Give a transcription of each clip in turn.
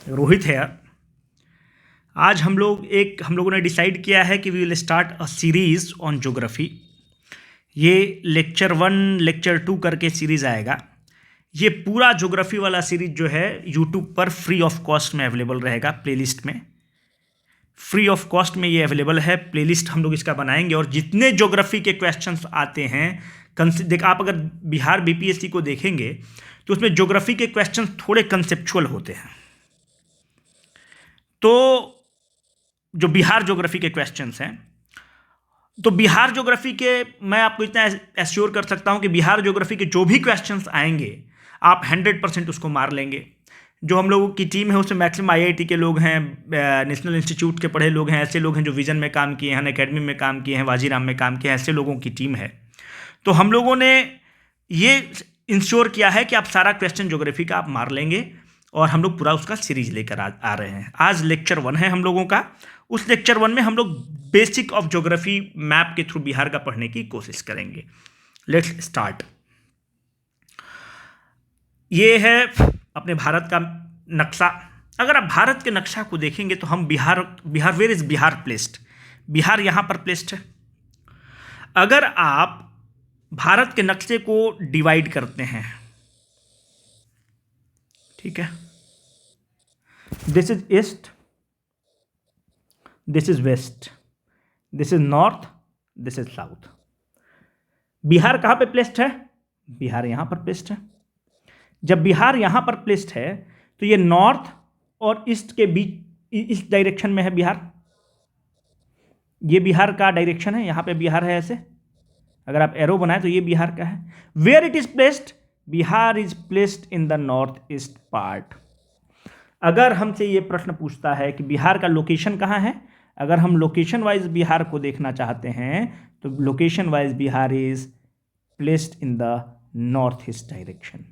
रोहित है। आज हम लोगों ने डिसाइड किया है कि we will start a series on geography. ये लेक्चर 1 लेक्चर 2 करके सीरीज़ आएगा। ये पूरा ज्योग्राफी वाला सीरीज जो है यूट्यूब पर फ्री ऑफ कॉस्ट में अवेलेबल रहेगा, प्लेलिस्ट में फ्री ऑफ कॉस्ट में ये अवेलेबल है। प्लेलिस्ट हम लोग इसका बनाएंगे और जितने ज्योग्राफी के क्वेश्चंस आते हैं, देख आप अगर बिहार बीपीएससी को देखेंगे तो उसमें ज्योग्राफी के क्वेश्चंस थोड़े कंसेप्चुअल होते हैं। तो जो बिहार ज्योग्राफी के क्वेश्चंस हैं, तो बिहार ज्योग्राफी के मैं आपको इतना एश्योर कर सकता हूं कि बिहार ज्योग्राफी के जो भी क्वेश्चंस आएंगे आप 100% उसको मार लेंगे। जो हम लोगों की टीम है उसमें मैक्सिमम आईआईटी के लोग हैं, नेशनल इंस्टीट्यूट के पढ़े लोग हैं, ऐसे लोग हैं जो विजन में काम किए हैं, अकेडमी में काम किए हैं, वाजीराम में काम किए हैं, ऐसे लोगों की टीम है। तो हम लोगों ने ये इंश्योर किया है कि आप सारा क्वेश्चन ज्योग्राफी का आप मार लेंगे और हम लोग पूरा उसका सीरीज लेकर आ रहे हैं। आज लेक्चर 1 है हम लोगों का। उस लेक्चर 1 में हम लोग बेसिक ऑफ ज्योग्राफी मैप के थ्रू बिहार का पढ़ने की कोशिश करेंगे। Let's start. ये है अपने भारत का नक्शा। अगर आप भारत के नक्शा को देखेंगे तो हम Bihar where is Bihar placed, Bihar यहां पर प्लेस्ड है। अगर आप भारत के नक्शे को डिवाइड करते हैं, ठीक है, this is east, this is west, this is north, this is south. Bihar कहां पे प्लेस्ड है? बिहार यहां पर प्लेस्ड है। जब बिहार यहां पर प्लेस्ड है तो ये नॉर्थ और ईस्ट के बीच इस डायरेक्शन में है बिहार। ये बिहार का डायरेक्शन है, यहां पे बिहार है ऐसे। अगर आप एरो बनाए तो ये बिहार का है। Where it is placed? Bihar is placed in the north east part. अगर हमसे ये प्रश्न पूछता है कि बिहार का लोकेशन कहाँ है, अगर हम लोकेशन वाइज बिहार को देखना चाहते हैं तो location wise Bihar is placed in the north east direction.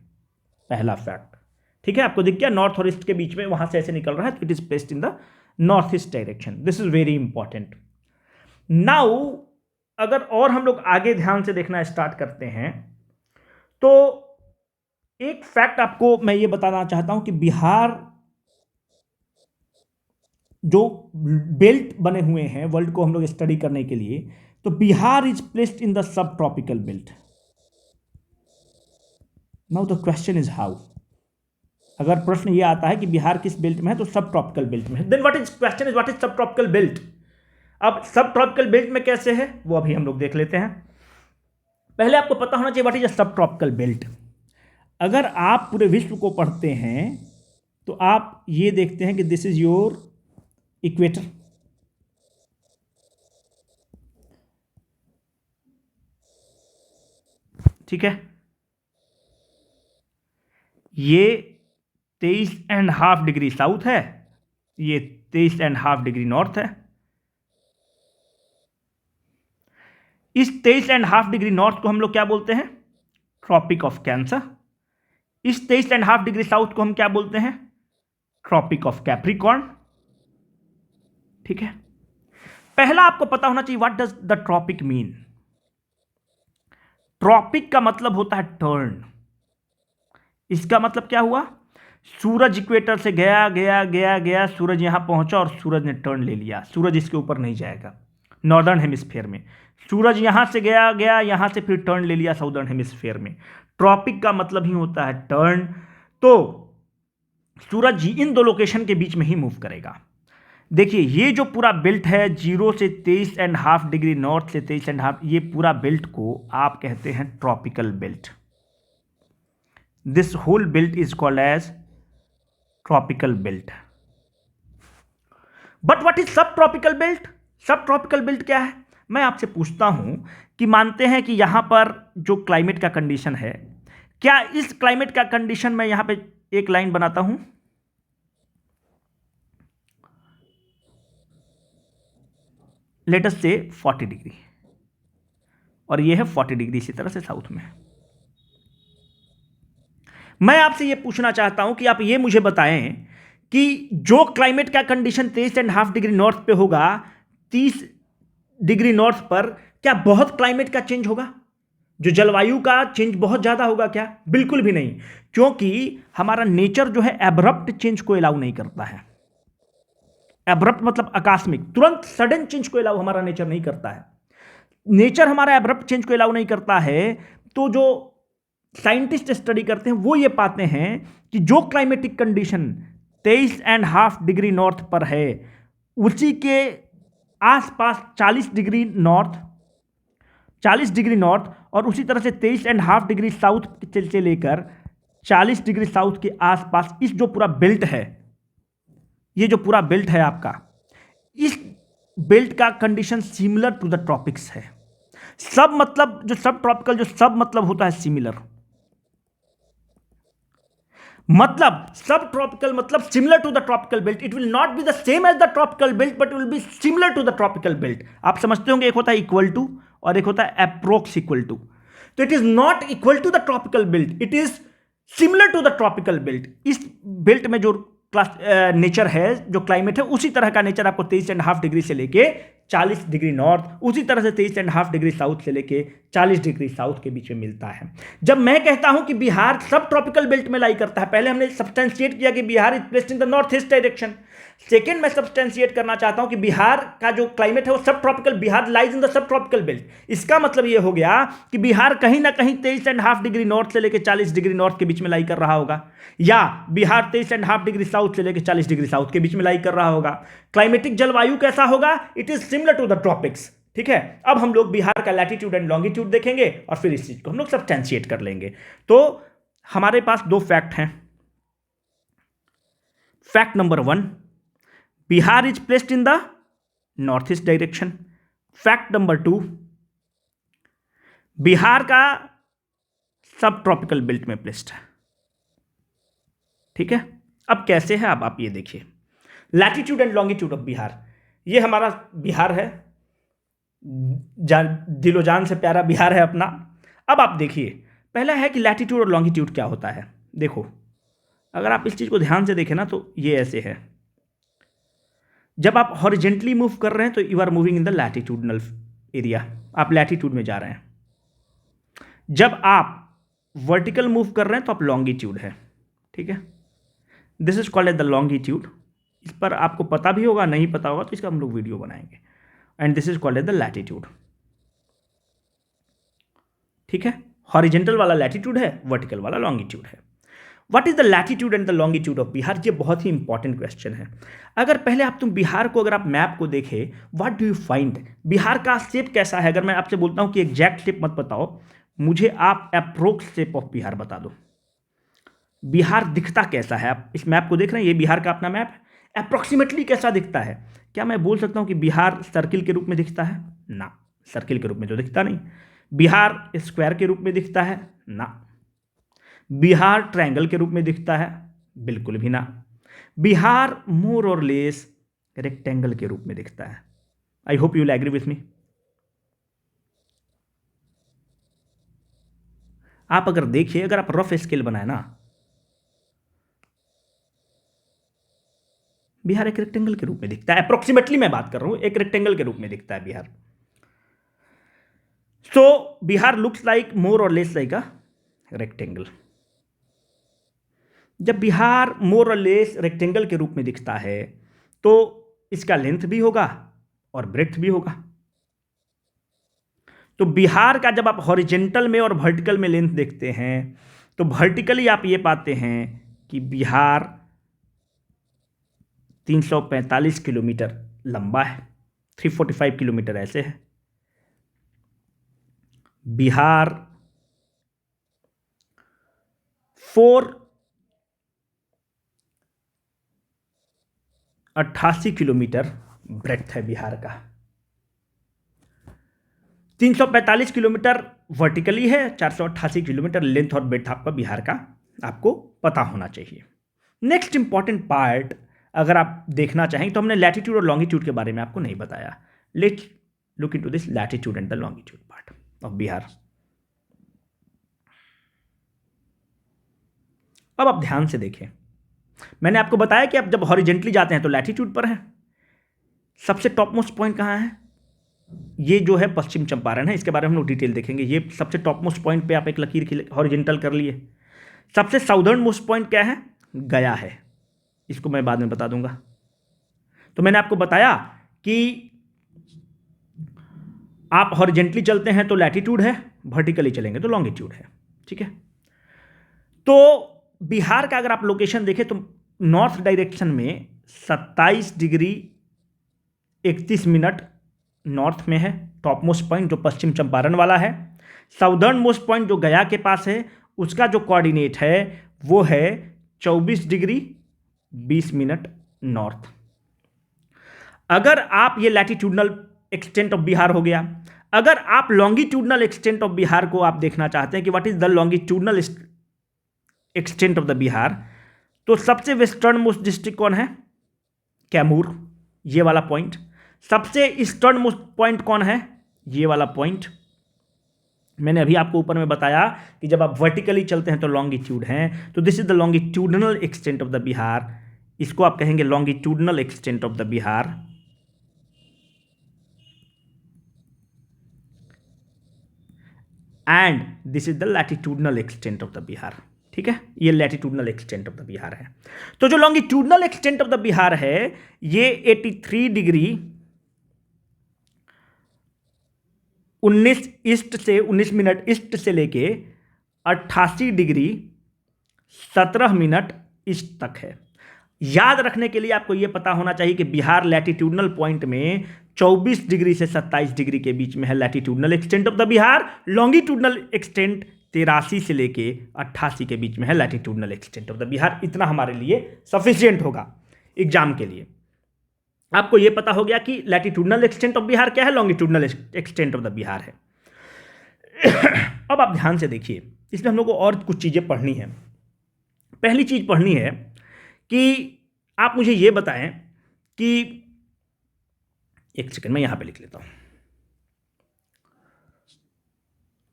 पहला फैक्ट, ठीक है, आपको दिख गया नॉर्थ और ईस्ट के बीच में वहां से ऐसे निकल रहा है तो it is placed in the north east direction. This is very important. Now अगर और हम लोग आगे ध्यान से देखना स्टार्ट करते हैं तो एक फैक्ट आपको मैं ये बताना चाहता हूं कि बिहार जो बेल्ट बने हुए हैं वर्ल्ड को हम लोग स्टडी करने के लिए, तो Bihar is placed in the sub tropical belt. Now the question is how. अगर प्रश्न ये आता है कि बिहार किस बेल्ट में है तो सब ट्रॉपिकल बेल्ट में है, then what is question is what is sub tropical belt. अब सब ट्रॉपिकल बेल्ट में कैसे है वो अभी हम लोग देख लेते हैं। पहले आपको पता होना चाहिए व्हाट इज अ सब ट्रॉपिकल बेल्ट। अगर आप पूरे विश्व को पढ़ते हैं तो आप ये देखते हैं कि दिस इज योर इक्वेटर, ठीक है, ये 23.5 डिग्री साउथ है, ये 23.5 डिग्री नॉर्थ है। इस 23.5 डिग्री नॉर्थ को हम लोग क्या बोलते हैं? Tropic of cancer. इस 23.5 डिग्री साउथ को हम क्या बोलते हैं? ट्रॉपिक ऑफ कैप्रिकॉर्न, ठीक है। पहला आपको पता होना चाहिए what does the tropic mean. Tropic का मतलब होता है टर्न। इसका मतलब क्या हुआ? सूरज इक्वेटर से गया गया गया गया, सूरज यहां पहुंचा और सूरज ने टर्न ले लिया। सूरज इसके ऊपर नहीं जाएगा नॉर्दर्न हेमिस्फीयर में। सूरज यहां से गया गया, यहां से फिर टर्न ले लिया साउदर्न हेमिस्फीयर में। ट्रॉपिक का मतलब ही होता है टर्न। तो सूरज इन दो लोकेशन के बीच में ही मूव करेगा। देखिए ये जो पूरा बेल्ट है 0 से 23.5 डिग्री नॉर्थ से 23.5, ये पूरा बेल्ट को आप कहते हैं tropical belt. This whole belt is called as tropical belt. But what is sub tropical belt? Sub tropical belt क्या है? मैं आपसे पूछता हूं कि मानते हैं कि यहां पर जो क्लाइमेट का कंडीशन है, क्या इस क्लाइमेट का कंडीशन में यहां पे एक लाइन बनाता हूं, लेट अस से 40 डिग्री, और ये है 40 डिग्री इसी तरह से साउथ में। मैं आपसे ये पूछना चाहता हूं कि आप ये मुझे बताएं कि जो क्लाइमेट का कंडीशन 23.5 डिग्री नॉर्थ पे होगा, 30 डिग्री नॉर्थ पर क्या बहुत क्लाइमेट का चेंज होगा? जो जलवायु का चेंज बहुत ज़्यादा होगा क्या? बिल्कुल भी नहीं, क्योंकि हमारा नेचर जो है एब्रप्ट चेंज को अलाउ नहीं करता है। एब्रप्ट मतलब आकस्मिक, तुरंत सडन चेंज को अलाउ हमारा नेचर नहीं करता है। नेचर हमारा एब्रप्ट चेंज को अलाउ नहीं करता है, तो जो साइंटिस्ट स्टडी करते हैं वो ये पाते हैं कि जो क्लाइमेटिक कंडीशन 23.5 डिग्री नॉर्थ पर है, उसी के आसपास 40 डिग्री नॉर्थ और उसी तरह से 23.5 डिग्री साउथ से लेकर 40 डिग्री साउथ के आसपास इस जो पूरा बेल्ट है, ये जो पूरा बेल्ट है आपका, इस बेल्ट का condition similar to the tropics है। सब मतलब जो सब ट्रॉपिकल, जो सब मतलब होता है सिमिलर, मतलब सब ट्रॉपिकल मतलब similar to the tropical belt. It will not be the same as the tropical belt but will be similar to the tropical belt. आप समझते होंगे, एक होता है इक्वल टू और एक होता है अप्रोक्स इक्वल टू। तो it is not equal to the tropical belt, it is similar to the tropical belt. इस बेल्ट में जो नेचर है, जो क्लाइमेट है, उसी तरह का नेचर आपको 23.5 डिग्री से लेके 40 डिग्री नॉर्थ, उसी तरह से 23.5 डिग्री साउथ से लेके 40 डिग्री साउथ के बीच में मिलता है। जब मैं कहता हूं कि बिहार सब ट्रॉपिकल बेल्ट में लाई करता है, पहले हमने सब्सटेंशिएट किया कि Bihar is placed in the north east direction. Second, मैं सब्सटेंशिएट करना चाहता हूं कि बिहार का जो क्लाइमेट है वो सब tropical, Bihar lies in the sub tropical belt. इसका मतलब ये हो गया कि बिहार कहीं ना कहीं 23.5 डिग्री नॉर्थ से लेकर 40 डिग्री नॉर्थ के बीच में लाई कर रहा होगा, या बिहार 23.5 डिग्री साउथ से लेकर 40 डिग्री साउथ के बीच में लाई कर रहा होगा। क्लाइमेटिक जलवायु कैसा होगा? It is similar to the tropics. ठीक है, अब हम लोग बिहार का लैटिट्यूड एंड लॉन्गिट्यूड देखेंगे और फिर इस चीज को हम लोग सब्सटेंशिएट कर लेंगे। तो हमारे पास दो फैक्ट हैं। Fact number 1, Bihar is placed in the north east direction. Fact number 2, Bihar का सब ट्रॉपिकल बेल्ट में प्लेस्ड है। ठीक है, अब कैसे है, अब आप ये देखिए, latitude and longitude of Bihar. ये हमारा बिहार है, दिलो जान से प्यारा बिहार है अपना। अब आप देखिए, पहला है कि लैटिट्यूड और लॉन्गिट्यूड क्या होता है। देखो, अगर आप इस चीज को ध्यान से देखें ना, तो ये ऐसे है। जब आप हॉरिजेंटली मूव कर रहे हैं तो you are moving in the latitudinal area, आप लैटिट्यूड में जा रहे हैं। जब आप वर्टिकल मूव कर रहे हैं तो आप लॉन्गिट्यूड है। ठीक है, this is called as the longitude. इस पर आपको पता भी होगा, नहीं पता होगा तो इसका हम लोग वीडियो बनाएंगे। And this is called as the latitude. ठीक है, हॉरिजेंटल वाला लैटिट्यूड है, वर्टिकल वाला लॉन्गिट्यूड है। What is the latitude and the longitude of Bihar? ये बहुत ही इंपॉर्टेंट क्वेश्चन है। अगर पहले तुम बिहार को, अगर आप मैप को देखें, what do you find? Bihar का शेप कैसा है? अगर मैं आपसे बोलता हूं कि एग्जैक्ट शेप मत बताओ, मुझे आप अप्रोक्स शेप ऑफ बिहार बता दो। बिहार दिखता कैसा है? आप इस मैप को देख रहे हैं, ये बिहार का अपना मैप है। अप्रोक्सीमेटली कैसा दिखता है? क्या मैं बोल सकता हूं कि बिहार सर्किल के रूप में दिखता है? ना, सर्किल के रूप में तो दिखता नहीं। बिहार स्क्वायर के रूप में दिखता है? ना। बिहार ट्रायंगल के रूप में दिखता है? बिल्कुल भी ना। बिहार मोर और लेस रेक्टेंगल के रूप में दिखता है। I hope you will agree with me. आप अगर देखिए, अगर आप रफ स्केल बनाए ना, बिहार एक रेक्टेंगल के रूप में दिखता है। अप्रोक्सीमेटली मैं बात कर रहा हूं, एक रेक्टेंगल के रूप में दिखता है बिहार। सो बिहार लुक्स लाइक मोर और लेस लाइक अ रेक्टेंगल। जब बिहार मोर और लेस रेक्टेंगल के रूप में दिखता है तो इसका लेंथ भी होगा और ब्रेड्थ भी होगा। तो बिहार का जब आप हॉरिजेंटल में और वर्टिकल में लेंथ देखते हैं तो वर्टिकली आप ये पाते हैं कि बिहार 345 किलोमीटर लंबा है, 345 किलोमीटर ऐसे है। बिहार 488 किलोमीटर ब्रेड्थ है बिहार का। 345 किलोमीटर वर्टिकली है, 488 किलोमीटर लेंथ और ब्रेड्थ आपका बिहार का आपको पता होना चाहिए। नेक्स्ट इंपॉर्टेंट पार्ट अगर आप देखना चाहें तो हमने लैटिट्यूड और लॉन्गिट्यूड के बारे में आपको नहीं बताया। Let's look into this latitude and the longitude part of Bihar. अब आप ध्यान से देखें, मैंने आपको बताया कि आप जब हॉरिजेंटली जाते हैं तो लैटिट्यूड पर है। सबसे टॉप मोस्ट पॉइंट कहां है? ये जो है पश्चिम चंपारण है, इसके बारे में हम लोग डिटेल देखेंगे। ये सबसे टॉप मोस्ट पॉइंट पे आप एक लकीर हॉरिजेंटल कर लिए। सबसे साउदर्न मोस्ट पॉइंट क्या है? गया है, इसको मैं बाद में बता दूंगा। तो मैंने आपको बताया कि आप हॉरिजेंटली चलते हैं तो लैटिट्यूड है, वर्टिकली चलेंगे तो लॉन्गिट्यूड है, ठीक है। तो बिहार का अगर आप लोकेशन देखें तो नॉर्थ डायरेक्शन में 27 डिग्री 31 मिनट नॉर्थ में है टॉप मोस्ट पॉइंट, जो पश्चिम चंपारण वाला है। साउदर्न मोस्ट पॉइंट जो गया के पास है, उसका जो कोऑर्डिनेट है वो है 24 डिग्री 20 मिनट नॉर्थ। अगर आप ये लैटिट्यूडनल एक्सटेंट ऑफ बिहार हो गया। अगर आप लॉन्गिट्यूडनल एक्सटेंट ऑफ बिहार को आप देखना चाहते हैं कि what is the longitudinal extent of the Bihar, तो सबसे वेस्टर्न मोस्ट डिस्ट्रिक्ट कौन है? कैमूर, ये वाला पॉइंट। सबसे ईस्टर्न मोस्ट पॉइंट कौन है? ये वाला पॉइंट। मैंने अभी आपको ऊपर में बताया कि जब आप वर्टिकली चलते हैं तो लॉन्गिट्यूड हैं, तो this is the longitudinal extent of the Bihar. इसको आप कहेंगे longitudinal extent of the Bihar. And this is the latitudinal extent of the Bihar, ठीक है। ये latitudinal extent of the Bihar है। तो जो longitudinal extent of the Bihar है ये 83 डिग्री 19 मिनट ईस्ट से लेके 88 डिग्री 17 मिनट ईस्ट तक है। याद रखने के लिए आपको यह पता होना चाहिए कि बिहार लैटिट्यूडनल पॉइंट में 24 डिग्री से 27 डिग्री के बीच में है latitudinal extent of the Bihar. Longitudinal extent 83 से लेके 88 के बीच में है latitudinal extent of the Bihar. इतना हमारे लिए सफिशिएंट होगा एग्जाम के लिए। आपको यह पता हो गया कि लैटिट्यूडनल एक्सटेंट ऑफ बिहार क्या है, longitudinal extent of the Bihar है। अब आप ध्यान से देखिए, इसमें हम लोग को और कुछ चीजें पढ़नी है। पहली चीज पढ़नी है कि आप मुझे यह बताएं कि एक सेकंड मैं यहां पे लिख लेता हूं,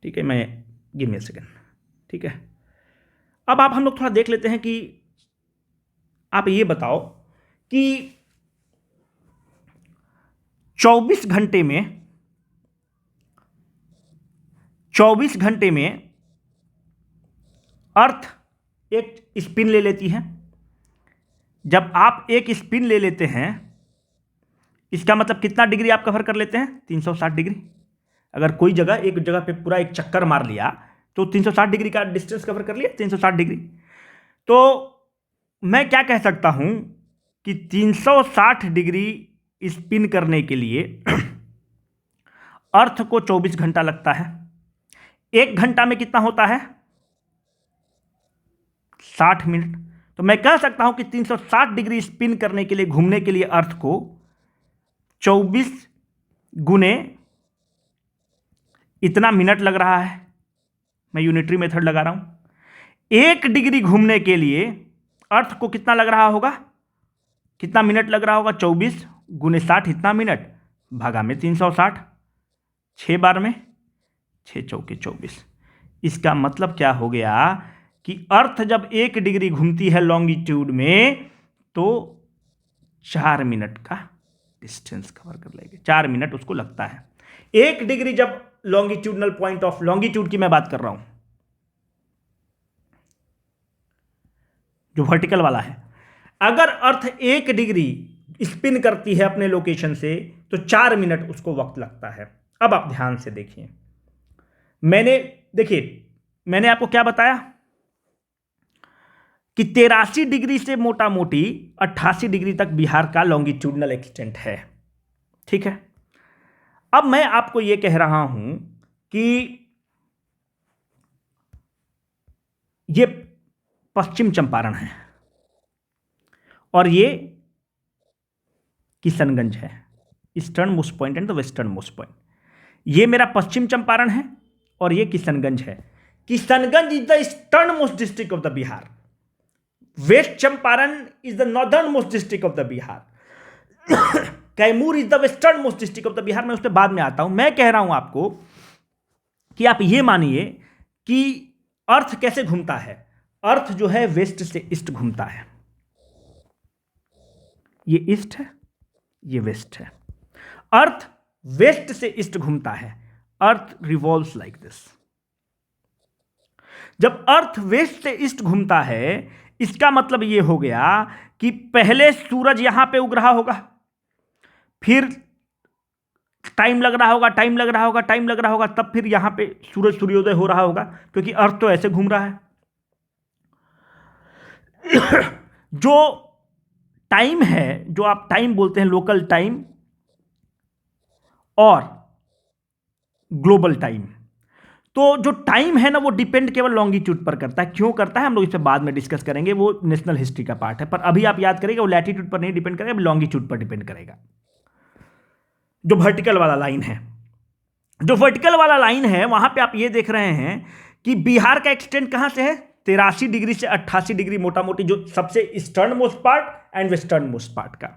ठीक है। मैं गिव मी अ सेकंड, ठीक है। अब आप हम लोग थोड़ा देख लेते हैं कि आप ये बताओ कि 24 घंटे में अर्थ एक स्पिन ले लेती है। जब आप एक स्पिन ले लेते हैं, इसका मतलब कितना डिग्री आप कवर कर लेते हैं? 360 डिग्री। अगर कोई जगह एक जगह पे पूरा एक चक्कर मार लिया तो 360 डिग्री का डिस्टेंस कवर कर लिया, 360 डिग्री। तो मैं क्या कह सकता हूं कि 360 डिग्री स्पिन करने के लिए अर्थ को 24 घंटा लगता है। एक घंटा में कितना होता है? 60 मिनट। तो मैं कह सकता हूं कि 360 डिग्री स्पिन करने के लिए, घूमने के लिए अर्थ को 24 गुने इतना मिनट लग रहा है। मैं यूनिटरी मेथड लगा रहा हूं। 1 डिग्री घूमने के लिए अर्थ को कितना लग रहा होगा, कितना मिनट लग रहा होगा? 24 गुने 60, इतना मिनट भागा में 360, 6 बार में 6 चौके 24। इसका मतलब क्या हो गया कि अर्थ जब 1 डिग्री घूमती है लॉन्गिट्यूड में तो 4 मिनट का डिस्टेंस कवर कर लेगी। 4 मिनट उसको लगता है। 1 डिग्री जब लॉन्गिट्यूडनल पॉइंट ऑफ लॉन्गिट्यूड की मैं बात कर रहा हूं, जो वर्टिकल वाला है, अगर अर्थ 1 डिग्री स्पिन करती है अपने लोकेशन से तो 4 मिनट उसको वक्त लगता है। अब आप ध्यान से देखिए, मैंने आपको क्या बताया कि 83 डिग्री से मोटा मोटी 88 डिग्री तक बिहार का लॉन्गिट्यूडनल एक्सटेंट है, ठीक है। अब मैं आपको यह कह रहा हूं कि यह पश्चिम चंपारण है और ये किशनगंज है, eastern most point and the western most point. ये मेरा पश्चिम चंपारण है और ये किशनगंज है। Kishanganj is the eastern most district of the Bihar. West Champaran is the northern most district of the Bihar. Kaimur is the western most district of the Bihar. मैं उस पर बाद में आता हूं। मैं कह रहा हूं आपको कि आप ये मानिए कि अर्थ कैसे घूमता है। अर्थ जो है वेस्ट से ईस्ट घूमता है। ये ईस्ट है, ये वेस्ट है। अर्थ वेस्ट से ईस्ट घूमता है, अर्थ रिवॉल्व्स लाइक दिस। जब अर्थ वेस्ट से ईस्ट घूमता है, इसका मतलब यह हो गया कि पहले सूरज यहां पे उग रहा होगा, फिर टाइम लग रहा होगा, टाइम लग रहा होगा, टाइम लग रहा होगा, तब फिर यहां पे सूरज सूर्योदय हो रहा होगा, क्योंकि अर्थ तो ऐसे घूम रहा है। जो टाइम है, जो आप टाइम बोलते हैं, लोकल टाइम और ग्लोबल टाइम, तो जो टाइम है ना, वो डिपेंड केवल लॉन्गिट्यूड पर करता है। क्यों करता है, हम लोग इसे बाद में डिस्कस करेंगे, वो नेशनल हिस्ट्री का पार्ट है। पर अभी आप याद करेंगे, वो लैटिट्यूड पर नहीं डिपेंड करेगा, लॉन्गिट्यूड पर डिपेंड करेगा। जो वर्टिकल वाला लाइन है, जो वर्टिकल वाला लाइन है, वहां पे आप ये देख रहे हैं कि बिहार का एक्सटेंट कहां से है, 83 डिग्री से 88 डिग्री, मोटा मोटी जो सबसे eastern most part and western most part का।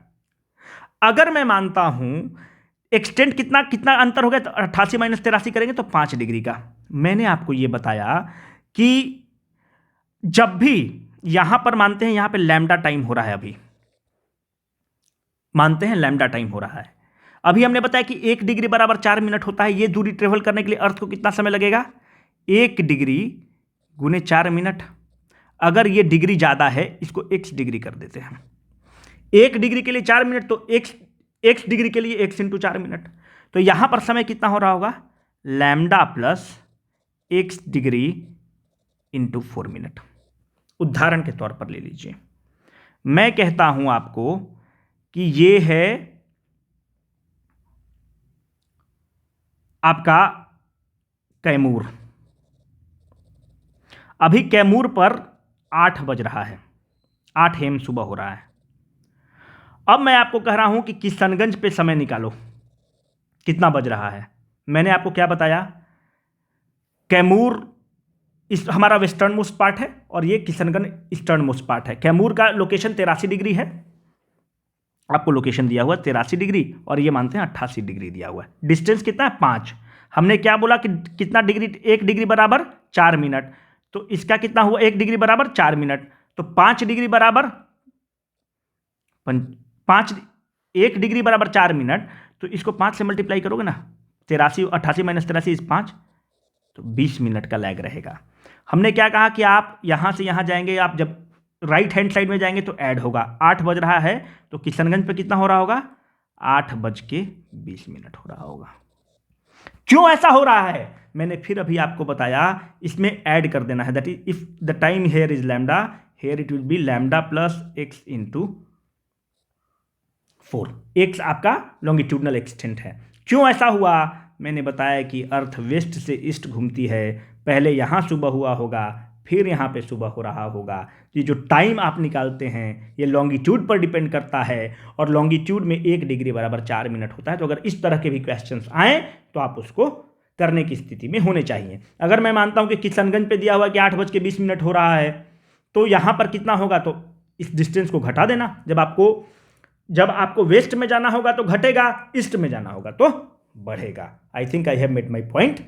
अगर मैं मानता हूं एक्सटेंट कितना कितना अंतर हो गया, तो 88 माइनस 83 करेंगे तो 5 डिग्री का। मैंने आपको यह बताया कि जब भी यहां पर मानते हैं, यहां पे लैम्डा टाइम हो रहा है, अभी मानते हैं लैम्डा टाइम हो रहा है। अभी हमने बताया कि 1 डिग्री बराबर 4 मिनट होता है। ये दूरी ट्रेवल करने के लिए अर्थ को कितना समय लगेगा, 1 डिग्री गुने 4 मिनट। अगर ये डिग्री ज्यादा है, इसको x डिग्री कर देते हैं। 1 डिग्री के लिए 4 मिनट, तो x डिग्री के लिए x इंटू 4 मिनट। तो यहां पर समय कितना हो रहा होगा, lambda plus x degree into 4 minute. उदाहरण के तौर पर ले लीजिए, मैं कहता हूं आपको कि ये है आपका कैमूर। अभी कैमूर पर 8 बज रहा है, 8 AM सुबह हो रहा है। अब मैं आपको कह रहा हूं कि किशनगंज पे समय निकालो, कितना बज रहा है। मैंने आपको क्या बताया, कैमूर इस हमारा वेस्टर्न मोस्ट पार्ट है और ये किशनगंज ईस्टर्न मोस्ट पार्ट है। कैमूर का लोकेशन 83 डिग्री है, आपको लोकेशन दिया हुआ 83 डिग्री, और ये मानते हैं 88 डिग्री दिया हुआ है। डिस्टेंस कितना है, 5। हमने क्या बोला कि कितना डिग्री, 1 डिग्री बराबर 4 मिनट, तो इसका कितना हुआ, 1 डिग्री बराबर 4 मिनट, तो 5 डिग्री बराबर 1 डिग्री बराबर 4 मिनट, तो इसको 5 से मल्टीप्लाई करोगे ना, 88 माइनस 83 इस 5, तो 20 मिनट का लैग रहेगा। हमने क्या कहा कि आप यहां से यहां जाएंगे, आप जब राइट हैंड साइड में जाएंगे तो ऐड होगा। 8 बज रहा है, तो किशनगंज पे कितना हो रहा होगा, 8:20 हो रहा होगा। क्यों ऐसा हो रहा है, मैंने फिर अभी आपको बताया, इसमें ऐड कर देना है। That is if the time here is lambda, here it will be lambda plus x into 4। x आपका लॉन्गिट्यूडनल एक्सटेंट है। क्यों ऐसा हुआ, मैंने बताया कि अर्थ वेस्ट से ईस्ट घूमती है, पहले यहां सुबह हुआ होगा, फिर यहाँ पे सुबह हो रहा होगा। ये जो टाइम आप निकालते हैं, ये लॉन्गिट्यूड पर डिपेंड करता है, और लॉन्गिट्यूड में 1 डिग्री बराबर 4 मिनट होता है। तो अगर इस तरह के भी क्वेश्चंस आए तो आप उसको करने की स्थिति में होने चाहिए। अगर मैं मानता हूं कि किशनगंज पे दिया हुआ कि 8:20 हो रहा है, तो यहाँ पर कितना होगा, तो इस डिस्टेंस को घटा देना। जब आपको वेस्ट में जाना होगा तो घटेगा, ईस्ट में जाना होगा तो बढ़ेगा। I think I have made my point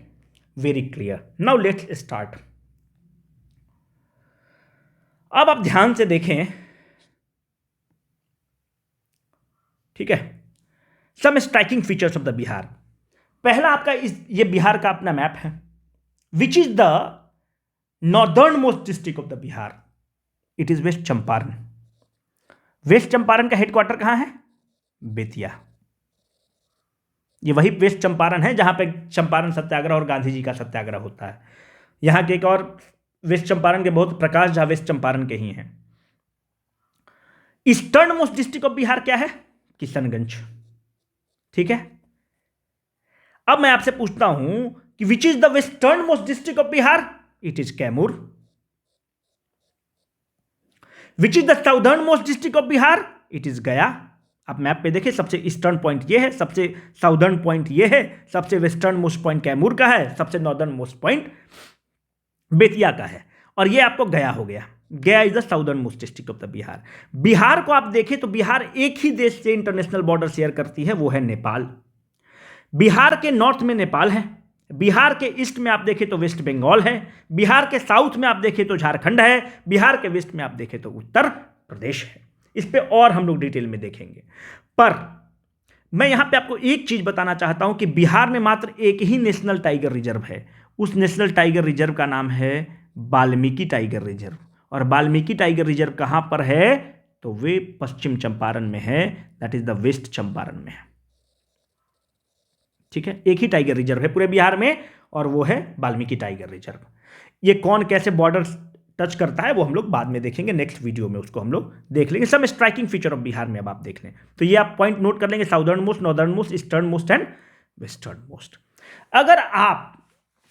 very clear. Now let's start. अब आप ध्यान से देखें, ठीक है, some striking features of the Bihar. पहला आपका ये बिहार का अपना मैप है। Which is the northern most district of the Bihar, it is west Champaran. West Champaran का हेडक्वार्टर कहां है, बेतिया। ये वही वेस्ट चंपारण है जहां पे चंपारण सत्याग्रह और गांधी जी का सत्याग्रह होता है। यहां के एक और वेस्ट चंपारण के बहुत प्रकाश झा वेस्ट चंपारण के ही हैं। Eastern most district of Bihar क्या है, किशनगंज। ठीक है, अब मैं आपसे पूछता हूं कि विच is the western most district of Bihar, it is Kaimur. Which is the southern most district of Bihar, it is गया। आप मैप पे देखिए, सबसे ईस्टर्न पॉइंट ये है, सबसे साउदर्न पॉइंट ये है, सबसे वेस्टर्न मोस्ट पॉइंट कैमूर का है, सबसे नॉर्दर्न मोस्ट पॉइंट बेतिया का है, और ये आपको गया हो गया। गया is the southern most district of the Bihar. Bihar को आप देखें तो बिहार एक ही देश से इंटरनेशनल बॉर्डर शेयर करती है, वो है नेपाल। बिहार के नॉर्थ में नेपाल है, बिहार के ईस्ट में आप देखें तो वेस्ट बंगाल है, बिहार के साउथ में आप देखें तो झारखंड है, बिहार के वेस्ट में आप देखें तो उत्तर प्रदेश है। इस पे और हम लोग डिटेल में देखेंगे। पर मैं यहां पे आपको एक चीज बताना चाहता हूं कि बिहार में मात्र एक ही नेशनल टाइगर रिजर्व है। उस नेशनल टाइगर रिजर्व का नाम है वाल्मीकि टाइगर रिजर्व। और वाल्मीकि टाइगर रिजर्व कहां पर है? तो वे पश्चिम चंपारण में है, that is the west Champaran में है। ठीक है, एक ही टाइगर रिजर्व है पूरे बिहार में और वो है वाल्मीकि टाइगर रिजर्व। ये कौन कैसे बॉर्डर टच करता है वो हम लोग बाद में देखेंगे, नेक्स्ट वीडियो में उसको हम लोग देख लेंगे। सब स्ट्राइकिंग फीचर ऑफ बिहार में अब आप देख लें तो ये आप पॉइंट नोट कर लेंगे, southern most, northern most, eastern most and western most. अगर आप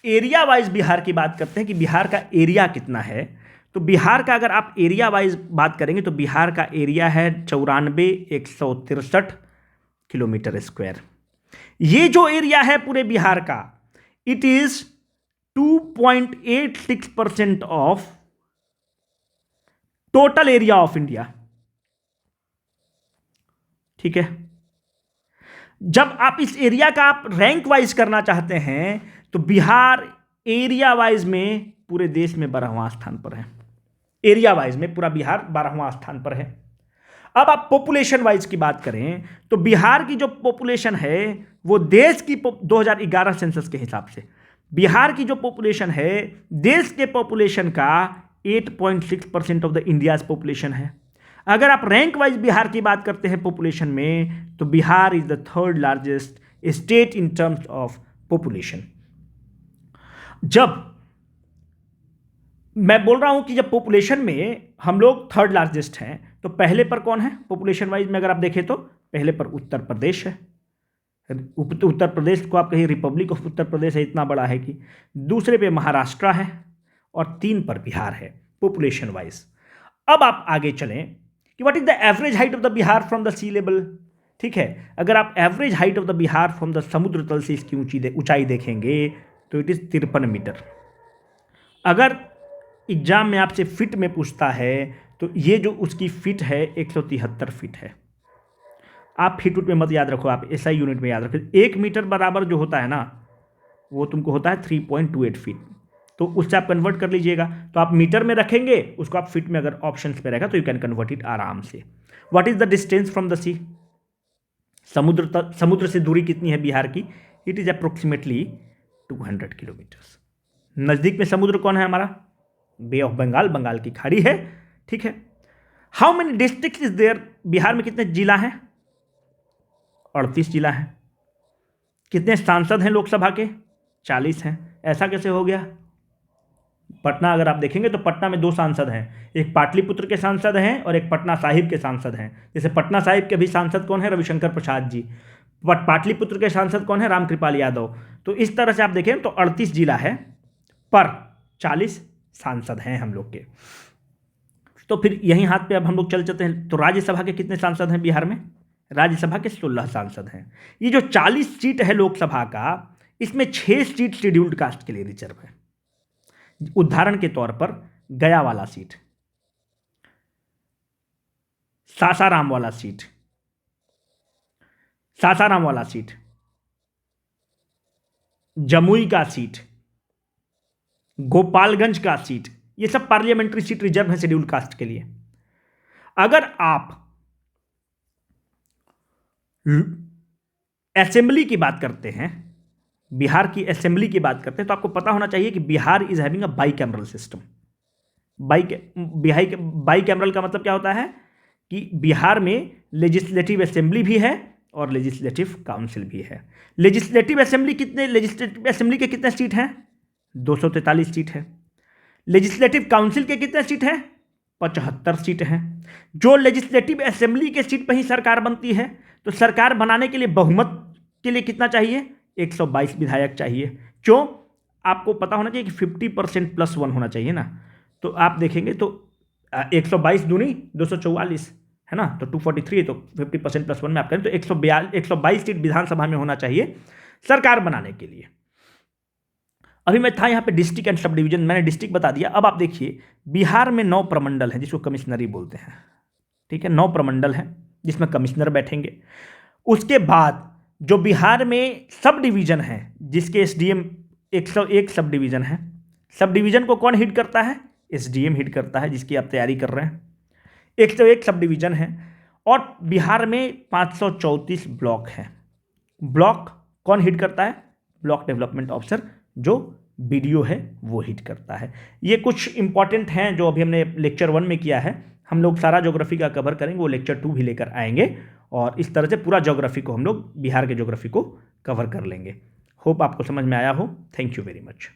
एरिया वाइज बिहार की बात करते हैं कि बिहार का एरिया कितना है, तो बिहार का अगर आप एरिया वाइज बात करेंगे तो बिहार का एरिया है 94,163 किलोमीटर स्क्वायर। ये जो एरिया है पूरे बिहार का, it is 2.86% of total area of India. ठीक है, जब आप इस एरिया का आप रैंक वाइज करना चाहते हैं तो बिहार एरिया वाइज में पूरे देश में 12वां स्थान पर है। एरिया वाइज में पूरा बिहार 12वां स्थान पर है। अब आप पॉपुलेशन वाइज की बात करें तो बिहार की जो पॉपुलेशन है वो देश की 2011 सेंसस के हिसाब से बिहार की जो पॉपुलेशन है देश के पॉपुलेशन का 8.6% ऑफ द इंडियाज पॉपुलेशन है। अगर आप रैंक वाइज बिहार की बात करते हैं पॉपुलेशन में तो Bihar is the third largest state in terms of population. जब मैं बोल रहा हूं कि जब पॉपुलेशन में हम लोग थर्ड लार्जेस्ट हैं तो पहले पर कौन है पॉपुलेशन वाइज में? अगर आप देखें तो पहले पर उत्तर प्रदेश है। उत्तर प्रदेश को आप कहीं रिपब्लिक ऑफ उत्तर प्रदेश है, इतना बड़ा है कि। दूसरे पे महाराष्ट्र है और 3 पर बिहार है पॉपुलेशन वाइज। अब आप आगे चलें कि what is the average height of the Bihar from the sea level. ठीक है, अगर आप average height of the Bihar from the समुद्र तल से इसकी ऊंचाई देखेंगे तो इट इज 53 मीटर। अगर एग्जाम में आपसे फिट में पूछता है तो ये जो उसकी फिट है 173 फीट है। आप फीट में मत याद रखो, आप एसआई यूनिट में याद रखो। 1 मीटर बराबर जो होता है ना वो तुमको होता है 3.28 फीट, तो उससे आप कन्वर्ट कर लीजिएगा। तो आप मीटर में रखेंगे उसको, आप फीट में अगर ऑप्शंस पे रहेगा तो यू कैन कन्वर्ट इट आराम से। What is the distance from the sea? समुद्र से दूरी कितनी है बिहार की? It is approximately 200 kilometres. नज़दीक में समुद्र कौन है हमारा? बे ऑफ बंगाल, बंगाल की खाड़ी है। ठीक है, how many district is there? Bihar में कितने जिला हैं? 38 जिला हैं। कितने सांसद हैं लोकसभा के? 40 हैं। ऐसा कैसे हो गया? पटना अगर आप देखेंगे तो पटना में 2 सांसद हैं, एक पाटलिपुत्र के सांसद हैं और एक पटना साहिब के सांसद हैं। जैसे पटना साहिब के भी सांसद कौन है? रविशंकर प्रसाद जी। पाटलिपुत्र के सांसद कौन है? रामकृपाल यादव। तो इस तरह से आप देखें तो 38 जिला है पर 40 सांसद हैं हम लोग के। तो फिर यहीं हाथ पे अब हम लोग चलते हैं तो राज्यसभा के कितने सांसद हैं बिहार में? राज्यसभा के 16 सांसद हैं। ये जो 40 सीट है लोकसभा का, इसमें 6 सीट शेड्यूल्ड कास्ट के लिए रिजर्व है। उदाहरण के तौर पर गया वाला सीट, सासाराम वाला सीट, जमुई का सीट, गोपालगंज का सीट, ये सब पार्लियामेंट्री सीट रिजर्व है शेड्यूल्ड कास्ट के लिए। अगर आप असेंबली की बात करते हैं, बिहार की असेंबली की बात करते हैं तो आपको पता होना चाहिए कि Bihar is having a by cameral system. By cameral का मतलब क्या होता है कि बिहार में लेजिस्लेटिव असेंबली भी है और लेजिस्लेटिव काउंसिल भी है। लेजिस्लेटिव असेंबली के कितने सीट हैं? 243 सीट है। लेजिस्लेटिव काउंसिल के कितने सीट हैं? 75 सीट हैं। जो लेजिस्लेटिव असेंबली के सीट पर ही सरकार बनती है तो सरकार बनाने के लिए बहुमत के लिए कितना चाहिए? 122 विधायक चाहिए। क्यों? आपको पता होना चाहिए कि 50% +1 होना चाहिए ना। तो आप देखेंगे तो 122 दूनी 244 है ना, तो 243 है, तो 50% +1 में आप करें तो 122 सीट विधानसभा में होना चाहिए सरकार बनाने के लिए। अभी मैं था यहाँ पे डिस्ट्रिक्ट एंड सब डिवीजन, मैंने डिस्ट्रिक्ट बता दिया। अब आप देखिए बिहार में 9 प्रमंडल हैं जिसको कमिश्नरी बोलते हैं। ठीक है, 9 प्रमंडल हैं जिसमें कमिश्नर बैठेंगे। उसके बाद जो बिहार में सब डिवीजन है जिसके एसडीएम 101 सब डिवीजन है। सब डिवीजन को कौन हीड करता है? एसडीएम हीड करता है, जिसकी आप तैयारी कर रहे हैं। 101 सब डिवीजन है और बिहार में 534 ब्लॉक हैं। ब्लॉक कौन हिट करता है? ब्लॉक डेवलपमेंट ऑफिसर, जो बीडीओ है वो हिट करता है। ये कुछ इंपॉर्टेंट हैं जो अभी हमने लेक्चर 1 में किया है। हम लोग सारा ज्योग्राफी का कवर करेंगे, वो लेक्चर 2 भी लेकर आएंगे और इस तरह से पूरा ज्योग्राफी को हम लोग बिहार के ज्योग्राफी को कवर कर लेंगे। होप आपको समझ में आया हो। Thank you very much.